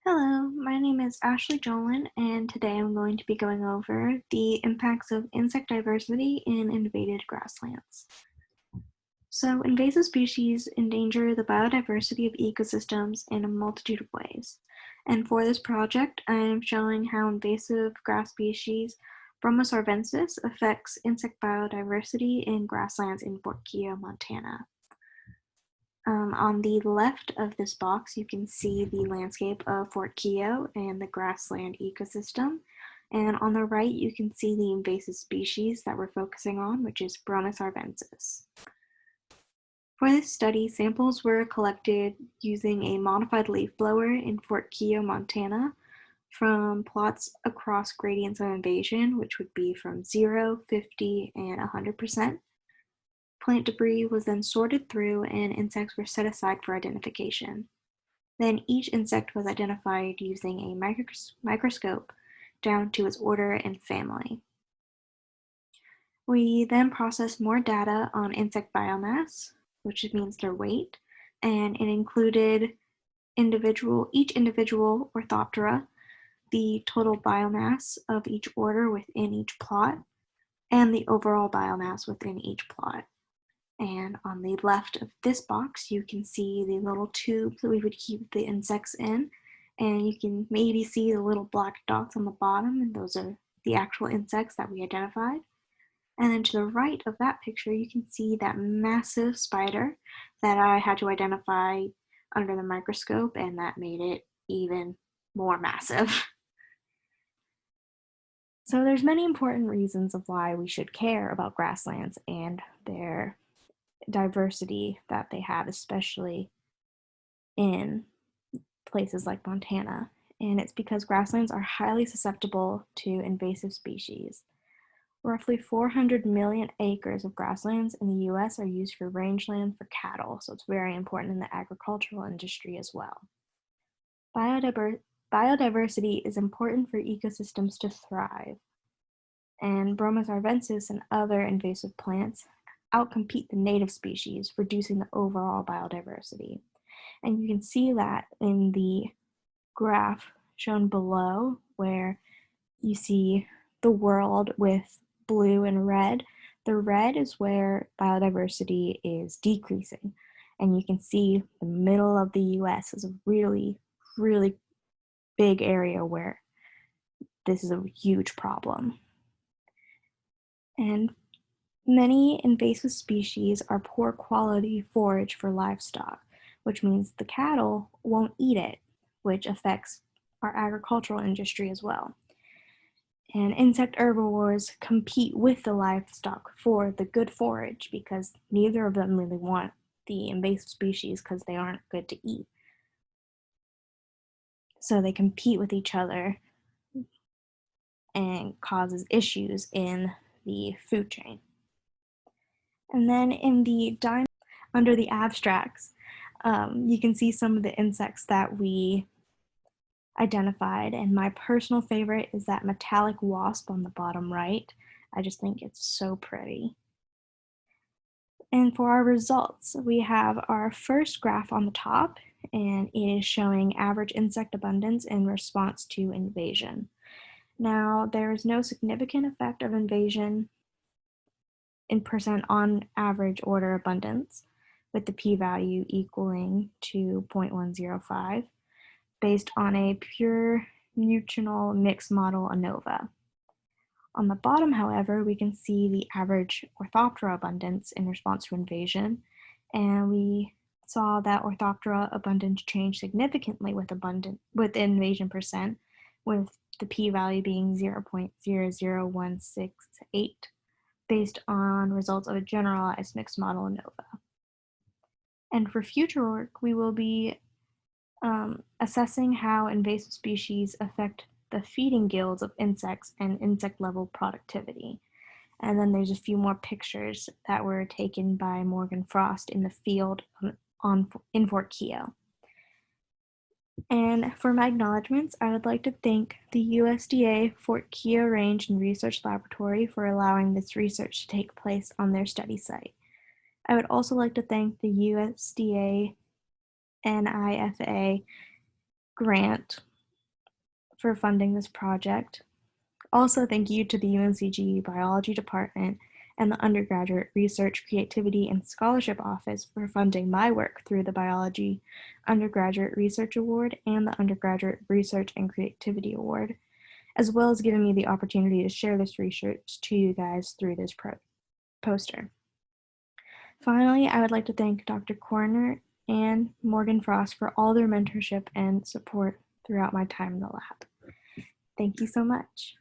Hello, my name is Ashley Jolin, and today I'm going to be going over the impacts of insect diversity in invaded grasslands. So, invasive species endanger the biodiversity of ecosystems in a multitude of ways. And for this project, I am showing how invasive grass species Bromus arvensis affects insect biodiversity in grasslands in Fort Keogh, Montana. On the left of this box, you can see the landscape of Fort Keogh and the grassland ecosystem. And on the right, you can see the invasive species that we're focusing on, which is Bromus arvensis. For this study, samples were collected using a modified leaf blower in Fort Keogh, Montana, from plots across gradients of invasion, which would be from 0, 50, and 100%. Plant debris was then sorted through and insects were set aside for identification. Then each insect was identified using a microscope down to its order and family. We then processed more data on insect biomass, which means their weight, and it included each individual Orthoptera, the total biomass of each order within each plot, and the overall biomass within each plot. And on the left of this box, you can see the little tube that we would keep the insects in. And you can maybe see the little black dots on the bottom, and those are the actual insects that we identified. And then to the right of that picture, you can see that massive spider that I had to identify under the microscope, and that made it even more massive. So there's many important reasons of why we should care about grasslands and their diversity that they have, especially in places like Montana. And it's because grasslands are highly susceptible to invasive species. Roughly 400 million acres of grasslands in the US are used for rangeland for cattle, so it's very important in the agricultural industry as well. Biodiversity is important for ecosystems to thrive, and Bromus arvensis and other invasive plants outcompete the native species, reducing the overall biodiversity. And you can see that in the graph shown below, where you see the world with blue and red. The red is where biodiversity is decreasing. And you can see the middle of the US is a really, really big area where this is a huge problem. And many invasive species are poor quality forage for livestock, which means the cattle won't eat it, which affects our agricultural industry as well. And insect herbivores compete with the livestock for the good forage because neither of them really want the invasive species because they aren't good to eat. So they compete with each other and causes issues in the food chain. And then in the under the abstracts, you can see some of the insects that we identified, and my personal favorite is that metallic wasp on the bottom right. I just think it's so pretty. And for our results, we have our first graph on the top, and it is showing average insect abundance in response to invasion. Now, there is no significant effect of invasion in percent on average order abundance, with the p-value equaling to 0.105, based on a pure mutational mixed model ANOVA. On the bottom, however, we can see the average Orthoptera abundance in response to invasion, and we saw that Orthoptera abundance changed significantly with invasion percent, with the p-value being 0.00168, based on results of a generalized mixed model ANOVA. And for future work, we will be assessing how invasive species affect the feeding guilds of insects and insect level productivity. And then there's a few more pictures that were taken by Morgan Frost in the field in Fort Keogh. And for my acknowledgements, I would like to thank the USDA Fort Keogh Range and Research Laboratory for allowing this research to take place on their study site. I would also like to thank the USDA NIFA grant for funding this project. Also, thank you to the UNCG Biology Department and the Undergraduate Research, Creativity, and Scholarship Office for funding my work through the Biology Undergraduate Research Award and the Undergraduate Research and Creativity Award, as well as giving me the opportunity to share this research to you guys through this poster. Finally, I would like to thank Dr. Koerner and Morgan Frost for all their mentorship and support throughout my time in the lab. Thank you so much.